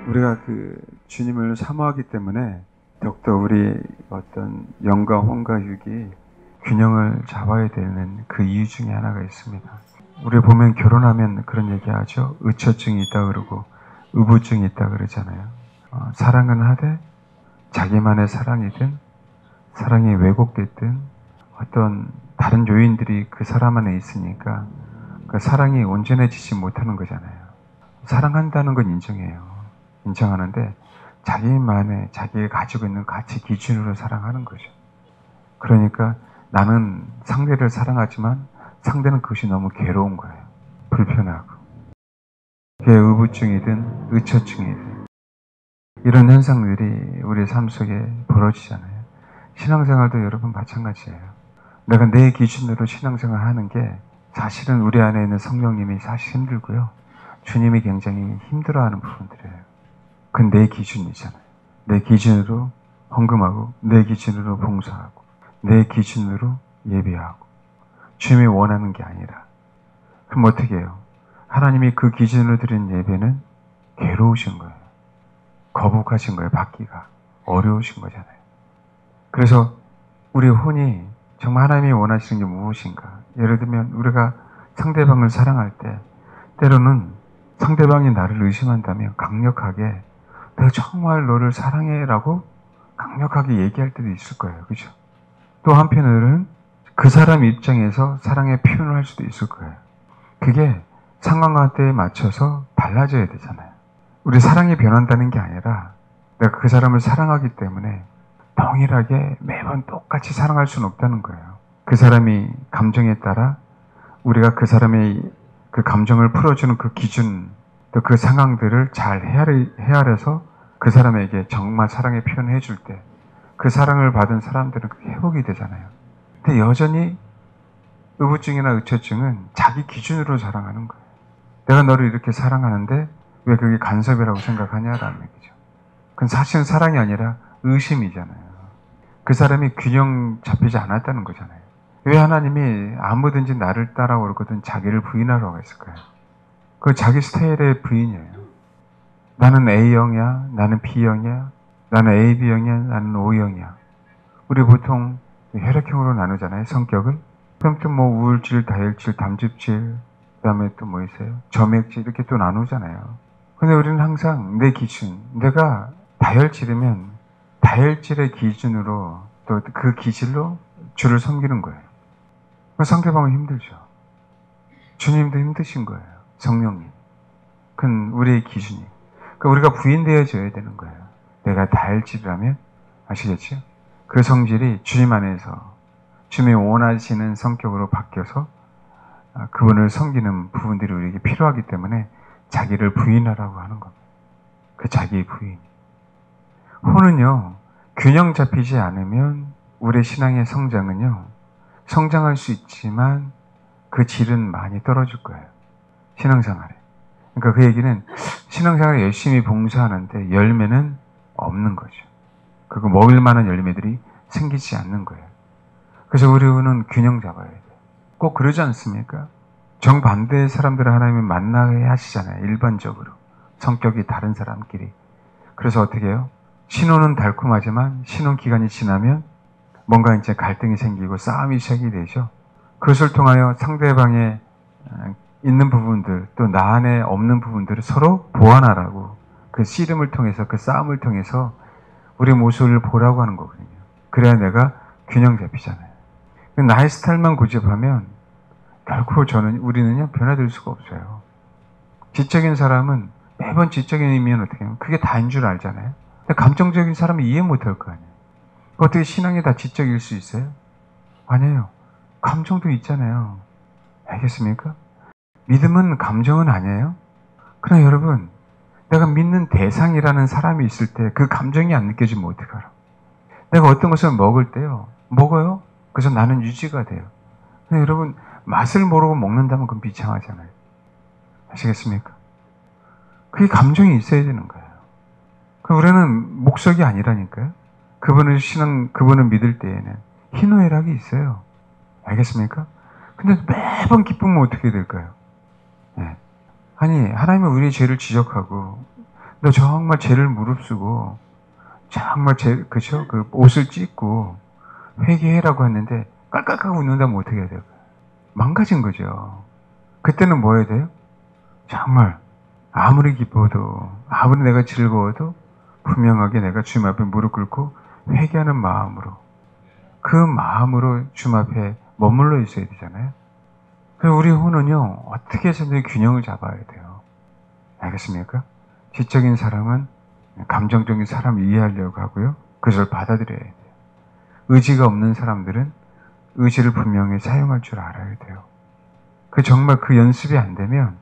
우리가 주님을 사모하기 때문에 더욱더 우리 어떤 영과 혼과 육이 균형을 잡아야 되는 그 이유 중에 하나가 있습니다. 우리 보면 결혼하면 그런 얘기 하죠. 의처증이 있다 그러고 의부증이 있다 그러잖아요. 사랑은 하되 자기만의 사랑이든 사랑이 왜곡됐든 어떤 다른 요인들이 그 사람 안에 있으니까 그 사랑이 온전해지지 못하는 거잖아요. 사랑한다는 건 인정하는데 자기만의 자기가 가지고 있는 가치 기준으로 사랑하는 거죠. 그러니까 나는 상대를 사랑하지만 상대는 그것이 너무 괴로운 거예요. 불편하고. 그게 의부증이든 의처증이든 이런 현상들이 우리 삶 속에 벌어지잖아요. 신앙생활도 여러분 마찬가지예요. 내가 내 기준으로 신앙생활 하는 게 사실은 우리 안에 있는 성령님이 사실 힘들고요. 주님이 굉장히 힘들어하는 부분들이에요. 그건 내 기준이잖아요. 내 기준으로 헌금하고 내 기준으로 봉사하고 내 기준으로 예배하고 주님이 원하는 게 아니라 그럼 어떻게 해요? 하나님이 그 기준으로 드린 예배는 괴로우신 거예요. 거북하신 거예요. 받기가 어려우신 거잖아요. 그래서 우리 혼이 정말 하나님이 원하시는 게 무엇인가? 예를 들면 우리가 상대방을 사랑할 때 때로는 상대방이 나를 의심한다면 강력하게 내가 정말 너를 사랑해 라고 강력하게 얘기할 때도 있을 거예요. 그죠? 또 한편으로는 그 사람 입장에서 사랑의 표현을 할 수도 있을 거예요. 그게 상황과 때에 맞춰서 달라져야 되잖아요. 우리 사랑이 변한다는 게 아니라 내가 그 사람을 사랑하기 때문에 동일하게 매번 똑같이 사랑할 수는 없다는 거예요. 그 사람이 감정에 따라 우리가 그 사람의 그 감정을 풀어주는 그 기준 또 그 상황들을 잘 헤아려서 그 사람에게 정말 사랑의 표현을 해줄 때 그 사랑을 받은 사람들은 그게 회복이 되잖아요. 근데 여전히 의부증이나 의처증은 자기 기준으로 사랑하는 거예요. 내가 너를 이렇게 사랑하는데 왜 그게 간섭이라고 생각하냐라는 얘기죠. 그건 사실은 사랑이 아니라 의심이잖아요. 그 사람이 균형 잡히지 않았다는 거잖아요. 왜 하나님이 아무든지 나를 따라오거든 자기를 부인하라고 했을까요? 그 자기 스타일의 부인이에요. 나는 A형이야, 나는 B형이야, 나는 AB형이야, 나는 O형이야. 우리 보통 혈액형으로 나누잖아요, 성격을. 그럼 또 뭐 우울질, 다혈질, 담즙질, 그 다음에 또 뭐 있어요? 점액질 이렇게 또 나누잖아요. 근데 우리는 항상 내 기준, 내가 다혈질이면 다혈질의 기준으로 또 그 기질로 주를 섬기는 거예요. 그 상대방은 힘들죠. 주님도 힘드신 거예요. 성령님. 그건 우리의 기준이. 그러니까 우리가 부인되어져야 되는 거예요. 내가 다혈질이라면 아시겠죠? 그 성질이 주님 안에서 주님이 원하시는 성격으로 바뀌어서 그분을 섬기는 부분들이 우리에게 필요하기 때문에 자기를 부인하라고 하는 겁니다. 그 자기의 부인. 혼은요, 균형 잡히지 않으면 우리의 신앙의 성장은요, 성장할 수 있지만 그 질은 많이 떨어질 거예요. 신앙생활에. 그러니까 그 얘기는 신앙생활에 열심히 봉사하는데 열매는 없는 거죠. 그거 먹을 만한 열매들이 생기지 않는 거예요. 그래서 우리는 균형 잡아야 돼요. 꼭 그러지 않습니까? 정반대의 사람들을 하나님이 만나야 하시잖아요. 일반적으로. 성격이 다른 사람끼리. 그래서 어떻게 해요? 신혼은 달콤하지만 신혼 기간이 지나면 뭔가 이제 갈등이 생기고 싸움이 시작이 되죠. 그것을 통하여 상대방의 있는 부분들 또 나 안에 없는 부분들을 서로 보완하라고 그 씨름을 통해서 그 싸움을 통해서 우리 모습을 보라고 하는 거거든요. 그래야 내가 균형 잡히잖아요. 나의 스타일만 고집하면 결코 우리는요 변화될 수가 없어요. 지적인 사람은 매번 지적인이면 어떻게 하면 그게 다인 줄 알잖아요. 근데 감정적인 사람은 이해 못할 거 아니에요. 어떻게 신앙이 다 지적일 수 있어요? 아니에요. 감정도 있잖아요. 알겠습니까? 믿음은 감정은 아니에요. 그러나 여러분, 내가 믿는 대상이라는 사람이 있을 때 그 감정이 안 느껴지면 어떡하라. 내가 어떤 것을 먹을 때요. 먹어요. 그래서 나는 유지가 돼요. 근데 여러분, 맛을 모르고 먹는다면 그건 비참하잖아요. 아시겠습니까? 그게 감정이 있어야 되는 거예요. 우리는 목적이 아니라니까요. 그분을 믿을 때에는 희노애락이 있어요. 알겠습니까? 근데 매번 기쁘면 어떻게 될까요? 네. 아니, 하나님은 우리의 죄를 지적하고 너 정말 죄를 무릅쓰고 정말 그죠? 그 옷을 찢고 회개해라고 했는데 깔깔깔 웃는다면 어떻게 해야 될까요? 망가진 거죠. 그때는 뭐 해야 돼요? 정말 아무리 기뻐도 아무리 내가 즐거워도 분명하게 내가 주님 앞에 무릎 꿇고 회개하는 마음으로 그 마음으로 주님 앞에 머물러 있어야 되잖아요. 그래서 우리 혼은요 어떻게 해서든 균형을 잡아야 돼요. 알겠습니까? 지적인 사람은 감정적인 사람을 이해하려고 하고요. 그것을 받아들여야 돼요. 의지가 없는 사람들은 의지를 분명히 사용할 줄 알아야 돼요. 정말 그 연습이 안 되면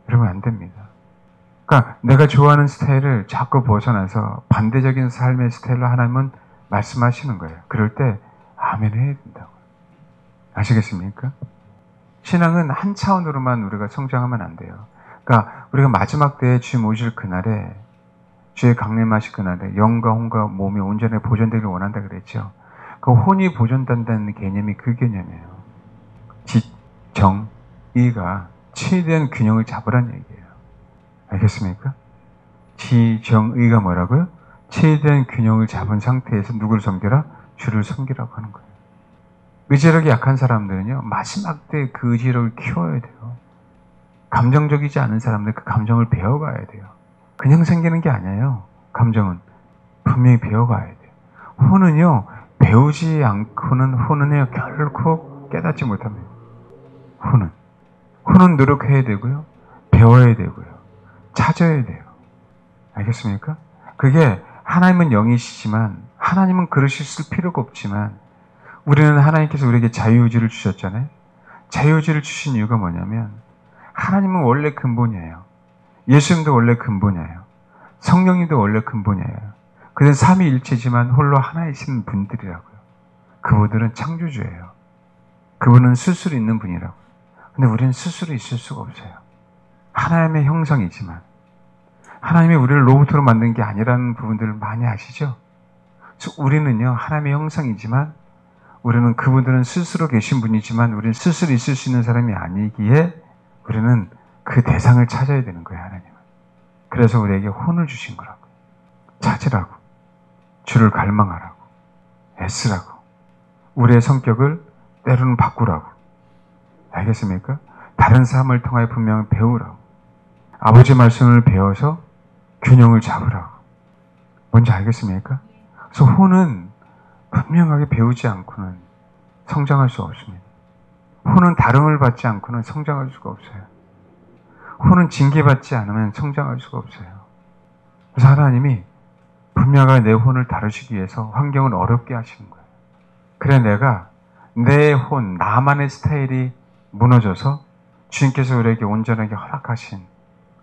여러분 안 됩니다. 그러니까 내가 좋아하는 스타일을 자꾸 벗어나서 반대적인 삶의 스타일로 하나님은 말씀하시는 거예요. 그럴 때 아멘 해야 된다고. 아시겠습니까? 신앙은 한 차원으로만 우리가 성장하면 안 돼요. 그러니까 우리가 마지막 때에 주님 오실 그날에 주의 강림하실 그날에 영과 혼과 몸이 온전히 보존되기를 원한다 그랬죠. 그 혼이 보존된다는 개념이 그 개념이에요. 지, 정, 이가 최대한 균형을 잡으란 얘기예요. 알겠습니까? 지, 정, 의가 뭐라고요? 최대한 균형을 잡은 상태에서 누구를 섬기라? 주를 섬기라고 하는 거예요. 의지력이 약한 사람들은요, 마지막 때 그 의지력을 키워야 돼요. 감정적이지 않은 사람들 그 감정을 배워가야 돼요. 그냥 생기는 게 아니에요. 감정은 분명히 배워가야 돼요. 혼은요, 배우지 않고는 혼은요, 결코 깨닫지 못합니다. 혼은 노력해야 되고요, 배워야 되고요, 찾아야 돼요. 알겠습니까? 그게 하나님은 영이시지만, 하나님은 그러실 필요가 없지만, 우리는 하나님께서 우리에게 자유의지를 주셨잖아요. 자유의지를 주신 이유가 뭐냐면 하나님은 원래 근본이에요. 예수님도 원래 근본이에요. 성령님도 원래 근본이에요. 그들은 삼위일체지만 홀로 하나이신 분들이라고요. 그분들은 창조주예요. 그분은 스스로 있는 분이라고요. 근데 우리는 스스로 있을 수가 없어요. 하나님의 형상이지만 하나님이 우리를 로봇으로 만든 게 아니라는 부분들을 많이 아시죠? 그래서 우리는요 하나님의 형상이지만 우리는 그분들은 스스로 계신 분이지만 우리는 스스로 있을 수 있는 사람이 아니기에 우리는 그 대상을 찾아야 되는 거예요, 하나님은. 그래서 우리에게 혼을 주신 거라고. 찾으라고. 주를 갈망하라고. 애쓰라고. 우리의 성격을 때로는 바꾸라고. 알겠습니까? 다른 사람을 통하여 분명히 배우라고. 아버지 말씀을 배워서 균형을 잡으라고. 뭔지 알겠습니까? 그래서 혼은 분명하게 배우지 않고는 성장할 수 없습니다. 혼은 다름을 받지 않고는 성장할 수가 없어요. 혼은 징계받지 않으면 성장할 수가 없어요. 그래서 하나님이 분명하게 내 혼을 다루시기 위해서 환경을 어렵게 하시는 거예요. 그래 내가 내 혼, 나만의 스타일이 무너져서 주님께서 우리에게 온전하게 허락하신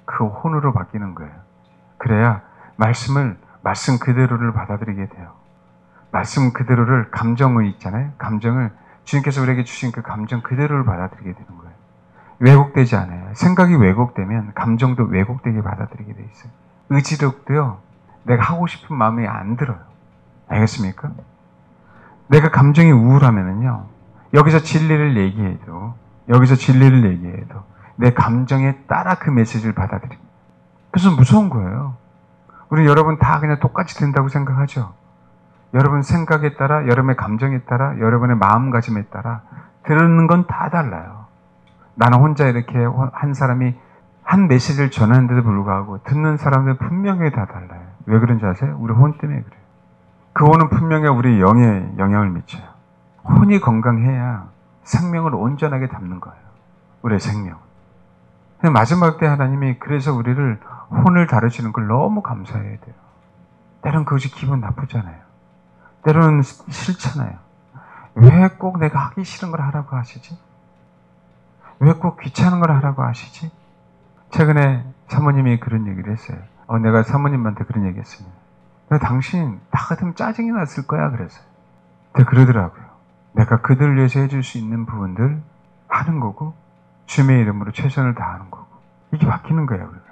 그 혼으로 바뀌는 거예요. 그래야 말씀 그대로를 받아들이게 돼요. 말씀 그대로를 감정을 있잖아요. 감정을 주님께서 우리에게 주신 그 감정 그대로를 받아들이게 되는 거예요. 왜곡되지 않아요. 생각이 왜곡되면 감정도 왜곡되게 받아들이게 돼 있어요. 의지력도요. 내가 하고 싶은 마음이 안 들어요. 알겠습니까? 내가 감정이 우울하면은요. 여기서 진리를 얘기해도 내 감정에 따라 그 메시지를 받아들입니다. 그래서 무서운 거예요. 우리 여러분 다 그냥 똑같이 된다고 생각하죠. 여러분 생각에 따라, 여러분의 감정에 따라, 여러분의 마음가짐에 따라 들은 건 다 달라요. 나는 혼자 이렇게 한 사람이 한 메시지를 전하는데도 불구하고 듣는 사람들은 분명히 다 달라요. 왜 그런지 아세요? 우리 혼 때문에 그래요. 그 혼은 분명히 우리 영에 영향을 미쳐요. 혼이 건강해야 생명을 온전하게 담는 거예요. 우리의 생명. 마지막 때 하나님이 그래서 우리를 혼을 다루시는 걸 너무 감사해야 돼요. 때론 그것이 기분 나쁘잖아요. 때로는 싫잖아요. 왜 꼭 내가 하기 싫은 걸 하라고 하시지? 왜 꼭 귀찮은 걸 하라고 하시지? 최근에 사모님이 그런 얘기를 했어요. 내가 사모님한테 그런 얘기 했습니다. 당신 다 같으면 짜증이 났을 거야 그랬어요. 근데 그러더라고요. 내가 그들을 위해서 해줄 수 있는 부분들 하는 거고 주님의 이름으로 최선을 다하는 거고 이게 바뀌는 거예요. 우리가.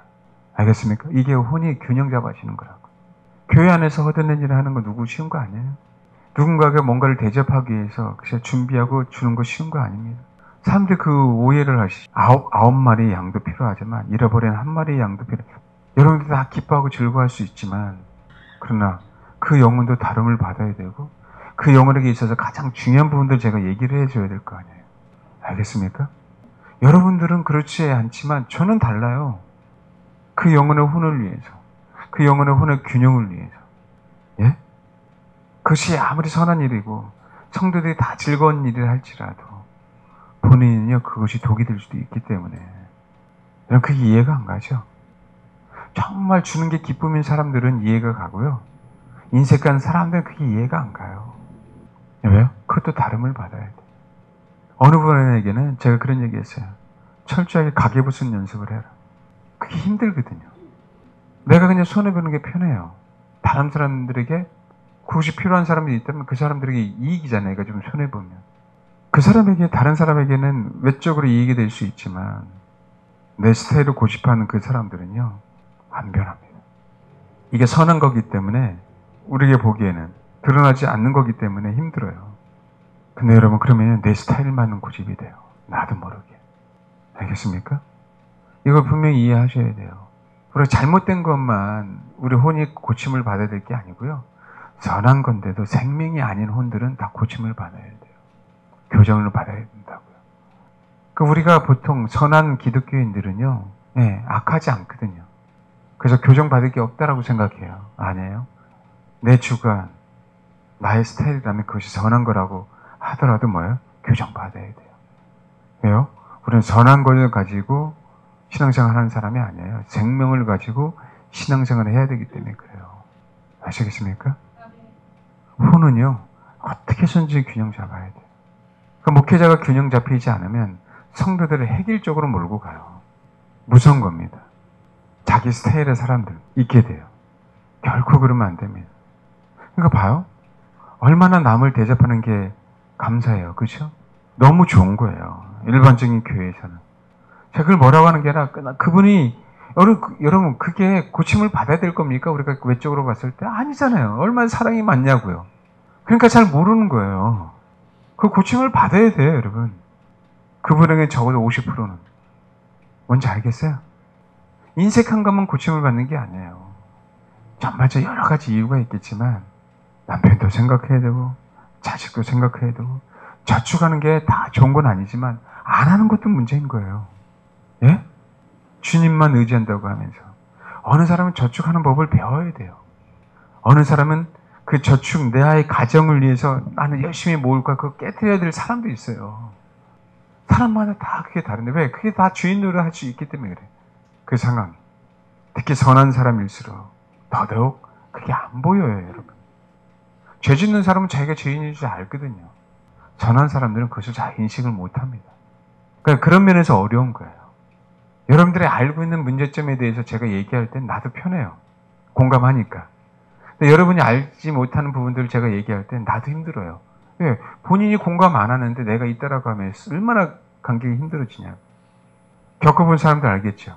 알겠습니까? 이게 혼이 균형 잡아지는 거라고. 교회 안에서 허드렛 일을 하는 거 누구 쉬운 거 아니에요? 누군가가 뭔가를 대접하기 위해서 그냥 준비하고 주는 거 쉬운 거 아닙니다. 사람들이 그 오해를 하시죠. 아홉 마리 양도 필요하지만 잃어버린 한 마리 양도 필요해요. 여러분들 다 기뻐하고 즐거워할 수 있지만 그러나 그 영혼도 다름을 받아야 되고 그 영혼에게 있어서 가장 중요한 부분들 제가 얘기를 해줘야 될 거 아니에요. 알겠습니까? 여러분들은 그렇지 않지만 저는 달라요. 그 영혼의 혼을 위해서, 그 영혼의 혼의 균형을 위해서. 예? 그것이 아무리 선한 일이고 성도들이 다 즐거운 일을 할지라도 본인은요 그것이 독이 될 수도 있기 때문에 여러분 그게 이해가 안 가죠? 정말 주는 게 기쁨인 사람들은 이해가 가고요. 인색한 사람들은 그게 이해가 안 가요. 왜요? 그것도 다름을 받아야 돼. 어느 분에게는 제가 그런 얘기 했어요. 철저하게 가계부순 연습을 해라. 그게 힘들거든요. 내가 그냥 손해보는 게 편해요. 다른 사람들에게 그것이 필요한 사람이 있다면 그 사람들에게 이익이잖아요. 내가 좀 손해보면. 그 사람에게, 다른 사람에게는 외적으로 이익이 될 수 있지만 내 스타일을 고집하는 그 사람들은요, 안 변합니다. 이게 선한 거기 때문에 우리에게 보기에는 드러나지 않는 거기 때문에 힘들어요. 근데 여러분 그러면 내 스타일만은 고집이 돼요. 나도 모르게. 알겠습니까? 이걸 분명히 이해하셔야 돼요. 우리가 잘못된 것만 우리 혼이 고침을 받아야 될 게 아니고요. 선한 건데도 생명이 아닌 혼들은 다 고침을 받아야 돼요. 교정을 받아야 된다고요. 우리가 보통 선한 기독교인들은요, 악하지 않거든요. 그래서 교정받을 게 없다라고 생각해요. 아니에요. 내 주관, 나의 스타일이라면 그것이 선한 거라고 하더라도 뭐예요? 교정받아야 돼요. 왜요? 우리는 선한 것을 가지고 신앙생활 하는 사람이 아니에요. 생명을 가지고 신앙생활을 해야 되기 때문에 그래요. 아시겠습니까? 혼은요, 어떻게 해서든지 균형 잡아야 돼요. 목회자가 균형 잡히지 않으면 성도들을 획일적으로 몰고 가요. 무서운 겁니다. 자기 스타일의 사람들 있게 돼요. 결코 그러면 안 됩니다. 그러니까 봐요. 얼마나 남을 대접하는 게 감사해요. 그렇죠? 너무 좋은 거예요. 일반적인 교회에서는. 제가 그걸 뭐라고 하는 게 아니라 그분이 여러분 그게 고침을 받아야 될 겁니까? 우리가 외적으로 봤을 때 아니잖아요. 얼마나 사랑이 많냐고요. 그러니까 잘 모르는 거예요. 그 고침을 받아야 돼요, 여러분. 그분에게 적어도 50%는. 뭔지 알겠어요? 인색한 것만 고침을 받는 게 아니에요. 정말저 여러 가지 이유가 있겠지만 남편도 생각해야 되고 자식도 생각해야 되고 저축하는 게 다 좋은 건 아니지만 안 하는 것도 문제인 거예요. 예? 주님만 의지한다고 하면서 어느 사람은 저축하는 법을 배워야 돼요. 어느 사람은 그 저축, 내 아이 가정을 위해서 나는 열심히 모을 거야. 그거 깨뜨려야 될 사람도 있어요. 사람마다 다 그게 다른데 왜? 그게 다 주인 노릇 할 수 있기 때문에 그래. 그 상황이. 특히 선한 사람일수록 더더욱 그게 안 보여요, 여러분. 죄 짓는 사람은 자기가 죄인인 줄 알거든요. 선한 사람들은 그것을 잘 인식을 못합니다. 그러니까 그런 면에서 어려운 거예요. 여러분들이 알고 있는 문제점에 대해서 제가 얘기할 땐 나도 편해요. 공감하니까. 근데 여러분이 알지 못하는 부분들을 제가 얘기할 땐 나도 힘들어요. 왜? 본인이 공감 안 하는데 내가 있다라고 하면 얼마나 관계가 힘들어지냐. 겪어본 사람들 알겠죠?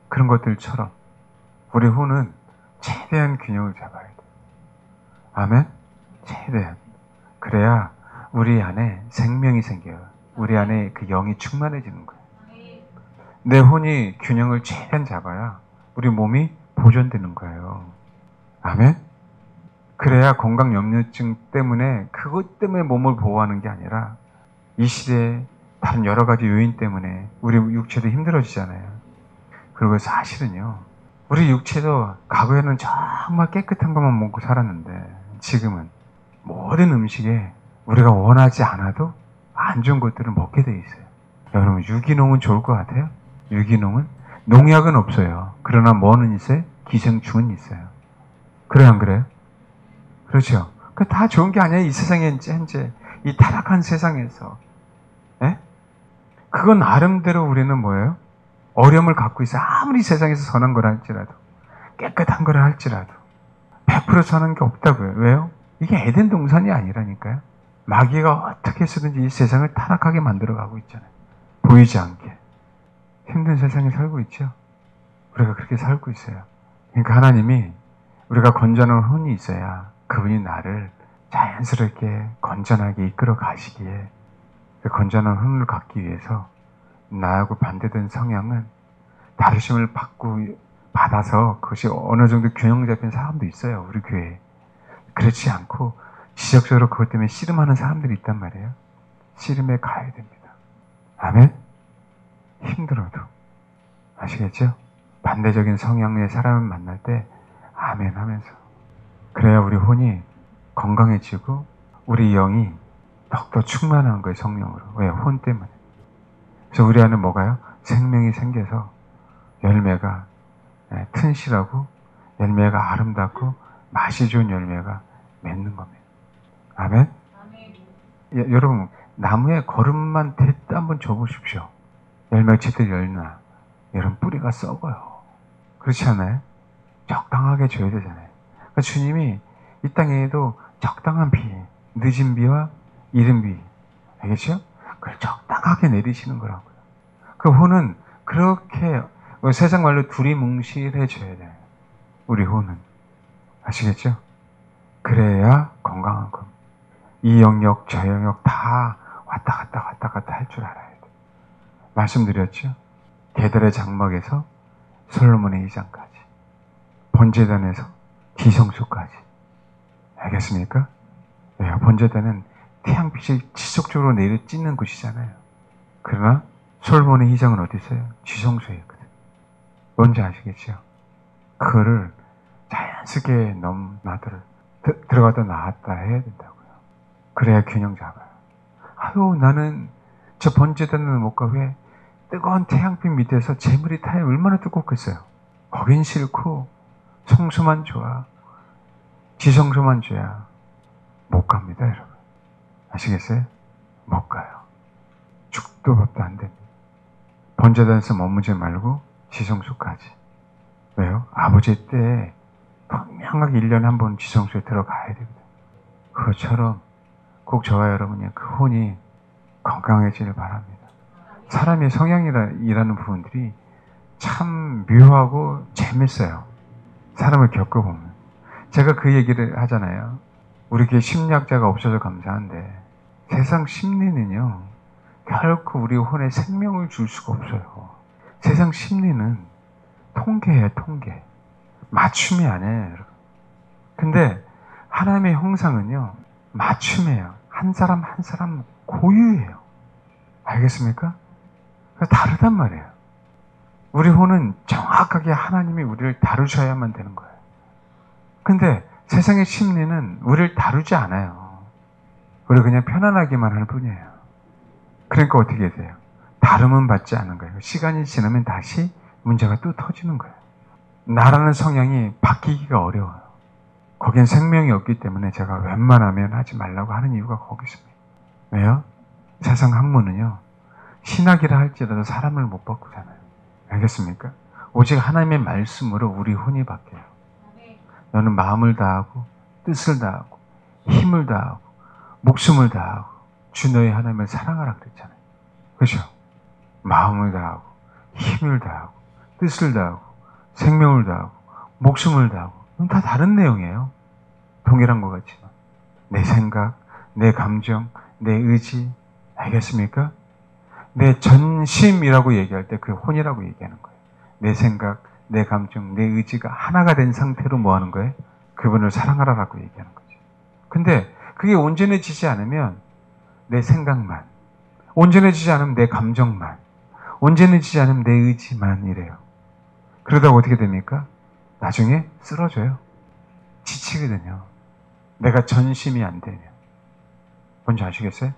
그런 것들처럼 우리 혼은 최대한 균형을 잡아야 돼요. 아멘? 최대한. 그래야 우리 안에 생명이 생겨요. 우리 안에 그 영이 충만해지는 거예요. 내 혼이 균형을 최대한 잡아야 우리 몸이 보존되는 거예요. 아멘? 그래야 건강염려증 때문에 그것 때문에 몸을 보호하는 게 아니라 이 시대에 다른 여러 가지 요인 때문에 우리 육체도 힘들어지잖아요. 그리고 사실은요. 우리 육체도 과거에는 정말 깨끗한 것만 먹고 살았는데 지금은 모든 음식에 우리가 원하지 않아도 안 좋은 것들을 먹게 돼 있어요. 여러분 유기농은 좋을 것 같아요? 유기농은? 농약은 없어요. 그러나 뭐는 있어요? 기생충은 있어요. 그래요 안 그래요? 그렇죠. 그 다 좋은 게 아니에요. 이 세상에 현재 이 타락한 세상에서. 예? 그건 나름대로 우리는 뭐예요? 어려움을 갖고 있어요. 아무리 세상에서 선한 걸 할지라도 깨끗한 걸 할지라도 100% 선한 게 없다고요. 왜요? 이게 에덴 동산이 아니라니까요. 마귀가 어떻게 해서든지 이 세상을 타락하게 만들어가고 있잖아요. 보이지 않게. 힘든 세상에 살고 있죠. 우리가 그렇게 살고 있어요. 그러니까 하나님이 우리가 건전한 혼이 있어야 그분이 나를 자연스럽게 건전하게 이끌어 가시기에 그 건전한 혼을 갖기 위해서 나하고 반대된 성향은 다루심을 받고 받아서 그것이 어느 정도 균형 잡힌 사람도 있어요. 우리 교회에. 그렇지 않고 지적적으로 그것 때문에 씨름하는 사람들이 있단 말이에요. 씨름에 가야 됩니다. 아멘? 힘들어도. 아시겠죠? 반대적인 성향의 사람을 만날 때 아멘 하면서. 그래야 우리 혼이 건강해지고 우리 영이 더욱더 충만한 거예요. 성령으로. 왜? 혼 때문에. 그래서 우리 안에 뭐가요? 생명이 생겨서 열매가 튼실하고 열매가 아름답고 맛이 좋은 열매가 맺는 겁니다. 아멘? 여러분 나무에 거름만 댔다 한번 줘보십시오. 열매가 제대로 열나. 여러분 뿌리가 썩어요. 그렇지 않아요? 적당하게 줘야 되잖아요. 그러니까 주님이 이 땅에도 적당한 비, 늦은 비와 이른 비, 알겠죠? 그걸 적당하게 내리시는 거라고요. 그 혼은 그렇게 세상 말로 두리뭉실해져야 돼요. 우리 혼은. 아시겠죠? 그래야 건강한 겁니다. 이 영역, 저 영역 다 왔다 갔다 할 줄 알아야 돼요. 말씀드렸죠? 게달의 장막에서 솔로몬의 이장까지, 번제단에서 지성소까지. 알겠습니까? 왜요? 번제단은 태양빛이 지속적으로 내려 찢는 곳이잖아요. 그러나 솔로몬의 희장은 어디 있어요? 지성소에 있거든. 뭔지 아시겠죠? 그거를 자연스럽게 들어갔다 나왔다 해야 된다고요. 그래야 균형 잡아요. 아유, 나는 저 번제단은 못 가. 왜? 뜨거운 태양빛 밑에서 재물이 타야 얼마나 뜨겁겠어요. 거긴 싫고 성수만 좋아. 지성소만 줘야 못 갑니다, 여러분. 아시겠어요? 못 가요. 죽도 밥도 안 됩니다. 번제단에서 머무지 말고 지성소까지. 왜요? 아버지 때 분명하게 1년에 한 번 지성소에 들어가야 됩니다. 그것처럼 꼭 저와 여러분이 그 혼이 건강해지길 바랍니다. 사람의 성향이라는 부분들이 참 묘하고 재밌어요. 사람을 겪어보면. 제가 그 얘기를 하잖아요. 우리 교회 심리학자가 없어서 감사한데 세상 심리는요, 결코 우리 혼에 생명을 줄 수가 없어요. 세상 심리는 통계예요, 통계. 맞춤이 아니에요, 여러분. 근데 하나님의 형상은요, 맞춤이에요. 한 사람 한 사람 고유예요. 알겠습니까? 다르단 말이에요. 우리 혼은 정확하게 하나님이 우리를 다루셔야만 되는 거예요. 근데 세상의 심리는 우리를 다루지 않아요. 우리 그냥 편안하기만 할 뿐이에요. 그러니까 어떻게 돼요? 다름은 받지 않는 거예요. 시간이 지나면 다시 문제가 또 터지는 거예요. 나라는 성향이 바뀌기가 어려워요. 거긴 생명이 없기 때문에 제가 웬만하면 하지 말라고 하는 이유가 거기 있습니다. 왜요? 세상 학문은요, 신학이라 할지라도 사람을 못 바꾸잖아요. 알겠습니까? 오직 하나님의 말씀으로 우리 혼이 바뀌어요. 너는 마음을 다하고 뜻을 다하고 힘을 다하고 목숨을 다하고 주 너의 하나님을 사랑하라 그랬잖아요. 그렇죠? 마음을 다하고 힘을 다하고 뜻을 다하고 생명을 다하고 목숨을 다하고 그건 다 다른 내용이에요. 동일한 것 같지만 내 생각, 내 감정, 내 의지, 알겠습니까? 내 전심이라고 얘기할 때 그 혼이라고 얘기하는 거예요. 내 생각, 내 감정, 내 의지가 하나가 된 상태로 뭐 하는 거예요? 그분을 사랑하라라고 얘기하는 거죠. 근데 그게 온전해지지 않으면 내 생각만, 온전해지지 않으면 내 감정만, 온전해지지 않으면 내 의지만 이래요. 그러다가 어떻게 됩니까? 나중에 쓰러져요. 지치거든요. 내가 전심이 안 되면. 뭔지 아시겠어요?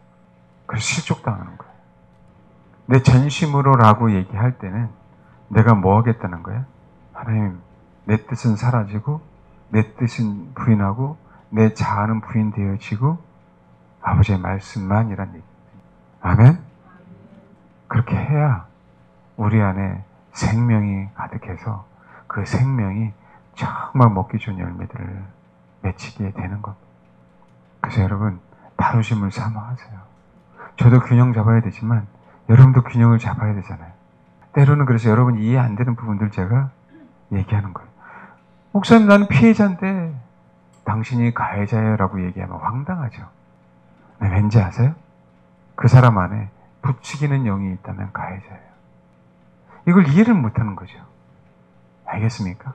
그래서 실족당하는 거예요. 내 전심으로라고 얘기할 때는 내가 뭐 하겠다는 거예요? 하나님, 내 뜻은 사라지고 내 뜻은 부인하고 내 자아는 부인되어지고 아버지의 말씀만이란 얘기입니다. 아멘? 그렇게 해야 우리 안에 생명이 가득해서 그 생명이 정말 먹기 좋은 열매들을 맺히게 되는 겁니다. 그래서 여러분, 다루심을 삼아하세요. 저도 균형 잡아야 되지만 여러분도 균형을 잡아야 되잖아요. 때로는 그래서 여러분 이해 안 되는 부분들 제가 얘기하는 거예요. 목사님, 나는 피해자인데 당신이 가해자예요 라고 얘기하면 황당하죠. 네, 왠지 아세요? 그 사람 안에 부추기는 영이 있다면 가해자예요. 이걸 이해를 못하는 거죠. 알겠습니까?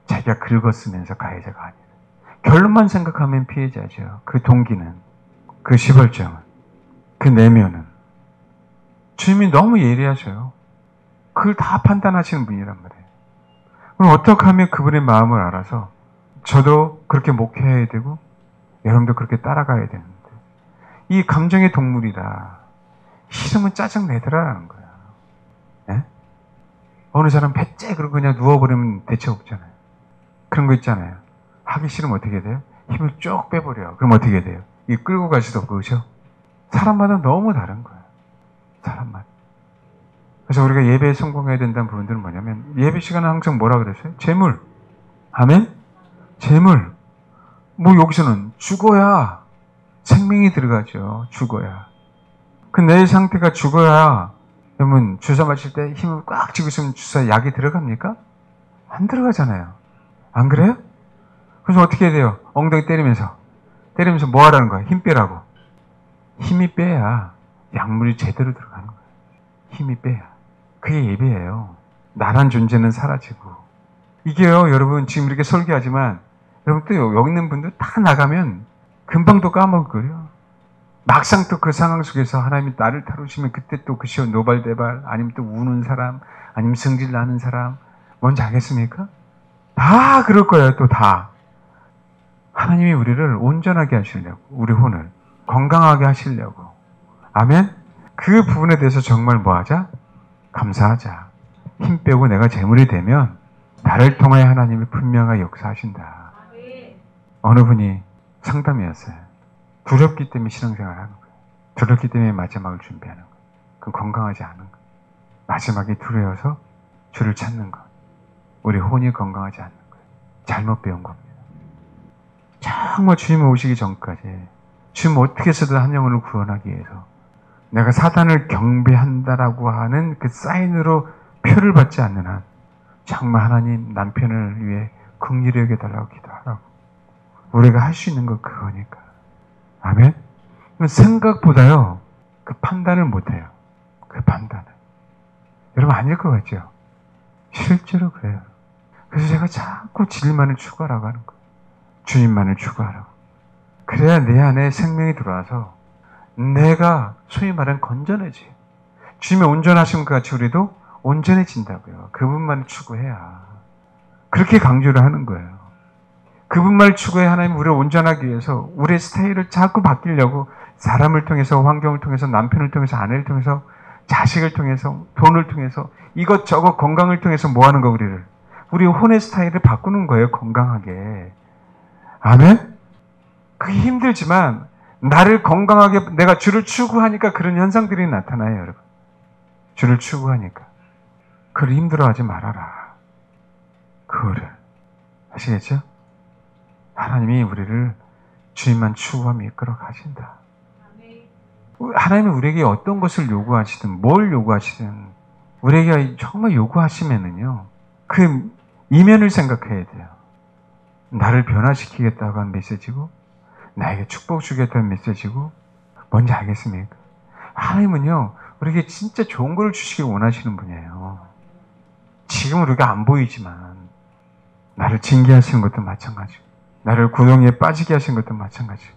자기가 긁었으면서 가해자가 아니다. 결론만 생각하면 피해자죠. 그 동기는, 그 시벌점은, 그 내면은. 주님이 너무 예리하셔요. 그걸 다 판단하시는 분이란 말이에요. 그럼 어떻게 하면 그분의 마음을 알아서 저도 그렇게 목회해야 되고 여러분도 그렇게 따라가야 되는데, 이 감정의 동물이라 싫으면 짜증 내더라라는 거야. 예? 어느 사람 배째 그러고 그냥 누워버리면 대책 없잖아요. 그런 거 있잖아요. 하기 싫으면 어떻게 돼요? 힘을 쭉 빼버려. 그럼 어떻게 돼요? 이 끌고 갈 수도 없고, 그죠? 사람마다 너무 다른 거예요. 사람마다. 그래서 우리가 예배에 성공해야 된다는 부분들은 뭐냐면, 예배 시간은 항상 뭐라 그랬어요? 재물. 아멘? 재물. 뭐 여기서는 죽어야 생명이 들어가죠. 죽어야. 그 내 상태가 죽어야, 여러분 주사 맞을 때 힘을 꽉 쥐고 있으면 주사 약이 들어갑니까? 안 들어가잖아요. 안 그래요? 그래서 어떻게 해야 돼요? 엉덩이 때리면서 뭐 하라는 거야? 힘 빼라고. 힘이 빼야 약물이 제대로 들어가는 거예요. 힘이 빼야. 그게 예배예요. 나란 존재는 사라지고. 이게요, 여러분 지금 이렇게 설교하지만 여러분 또 여기 있는 분들 다 나가면 금방 또 까먹을걸요. 막상 또 그 상황 속에서 하나님이 나를 다루시면 그때 또 그 시험 노발대발, 아니면 또 우는 사람, 아니면 성질 나는 사람, 뭔지 알겠습니까? 다 그럴 거예요. 또 다. 하나님이 우리를 온전하게 하시려고, 우리 혼을 건강하게 하시려고. 아멘? 그 부분에 대해서 정말 뭐하자? 감사하자. 힘 빼고 내가 재물이 되면 나를 통하여 하나님이 분명하게 역사하신다. 어느 분이 상담이었어요. 두렵기 때문에 신앙생활을 하는 거예요. 두렵기 때문에 마지막을 준비하는 거예요. 그건 건강하지 않은 거예요. 마지막이 두려워서 주를 찾는 것. 우리 혼이 건강하지 않는 거예요. 잘못 배운 겁니다. 정말 주님 오시기 전까지 주님 어떻게 해서든 한 영혼을 구원하기 위해서 내가 사단을 경배한다라고 하는 그 사인으로 표를 받지 않는 한 정말 하나님 남편을 위해 긍휼히 여겨달라고 기도하라고. 우리가 할 수 있는 건 그거니까. 아멘? 생각보다요, 그 판단을 못해요. 그 판단을. 여러분 아닐 것 같죠? 실제로 그래요. 그래서 제가 자꾸 진리만을 추구하라고 하는 거예요. 주님만을 추구하라고. 그래야 내 안에 생명이 들어와서 내가 소위 말하는 건전해져요. 주님의 온전하심과 같이 우리도 온전해진다고요. 그분만을 추구해야. 그렇게 강조를 하는 거예요. 그분만을 추구해 하나님 우리를 온전하기 위해서 우리의 스타일을 자꾸 바뀌려고 사람을 통해서, 환경을 통해서, 남편을 통해서, 아내를 통해서, 자식을 통해서, 돈을 통해서, 이것저것 건강을 통해서 뭐 하는 거, 우리를. 우리 혼의 스타일을 바꾸는 거예요, 건강하게. 아멘? 그게 힘들지만, 나를 건강하게, 내가 주를 추구하니까 그런 현상들이 나타나요, 여러분. 주를 추구하니까. 그걸 힘들어하지 말아라. 그거를. 아시겠죠? 하나님이 우리를 주님만 추구하며 이끌어 가신다. 하나님은 우리에게 어떤 것을 요구하시든 뭘 요구하시든 우리에게 정말 요구하시면은요, 그 이면을 생각해야 돼요. 나를 변화시키겠다고 하는 메시지고 나에게 축복 주겠다는 메시지고, 뭔지 알겠습니까? 하나님은요 우리에게 진짜 좋은 걸 주시길 원하시는 분이에요. 지금 우리가 안 보이지만 나를 징계하시는 것도 마찬가지고 나를 구덩이에 빠지게 하신 것도 마찬가지고.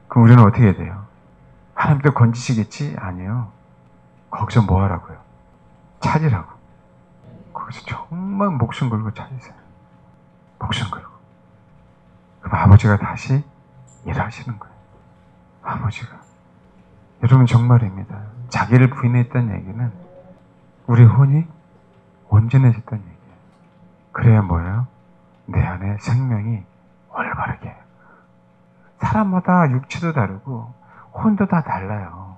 그럼 우리는 어떻게 해야 돼요? 하나님도 건지시겠지? 아니요. 거기서 뭐 하라고요? 찾으라고. 거기서 정말 목숨 걸고 찾으세요. 목숨 걸고. 그럼 아버지가 다시 일하시는 거예요. 아버지가. 여러분 정말입니다. 자기를 부인했다는 얘기는 우리 혼이 온전해졌다는 얘기예요. 그래야 뭐예요? 내 안에 생명이 올바르게. 사람마다 육체도 다르고 혼도 다 달라요.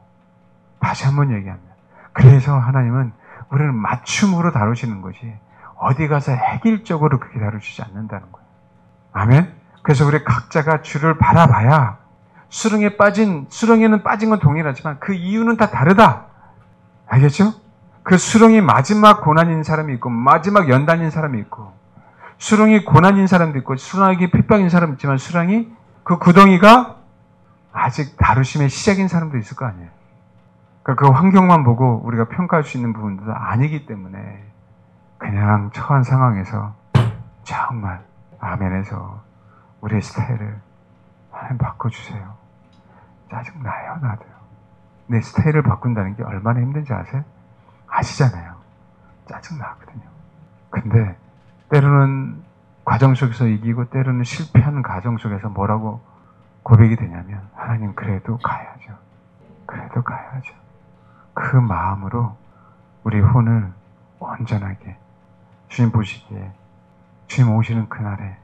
다시 한번 얘기합니다. 그래서 하나님은 우리를 맞춤으로 다루시는 것이 어디 가서 획일적으로 그렇게 다루시지 않는다는 거예요. 아멘? 그래서 우리 각자가 주를 바라봐야 수렁에는 빠진 건 동일하지만 그 이유는 다 다르다. 알겠죠? 그 수렁이 마지막 고난인 사람이 있고 마지막 연단인 사람이 있고, 수렁이 고난인 사람도 있고 수렁이 핍박인 사람도 있지만 수렁이 그 구덩이가 아직 다루심의 시작인 사람도 있을 거 아니에요. 그러니까 그 환경만 보고 우리가 평가할 수 있는 부분도 아니기 때문에 그냥 처한 상황에서 정말 아멘해서 우리의 스타일을 하나님 바꿔주세요. 짜증나요, 나도요. 내 스타일을 바꾼다는 게 얼마나 힘든지 아세요? 아시잖아요. 짜증나거든요. 근데 때로는 과정 속에서 이기고 때로는 실패하는 과정 속에서 뭐라고 고백이 되냐면 하나님 그래도 가야죠. 그래도 가야죠. 그 마음으로 우리 혼을 온전하게 주님 보시기에 주님 오시는 그날에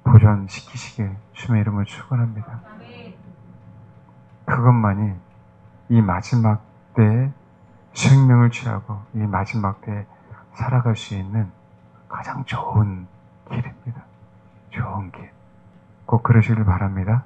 보존시키시길 주님의 이름을 축원합니다. 그것만이 이 마지막 때에 생명을 취하고 이 마지막 때에 살아갈 수 있는 가장 좋은 길입니다. 좋은 길. 꼭 그러시길 바랍니다.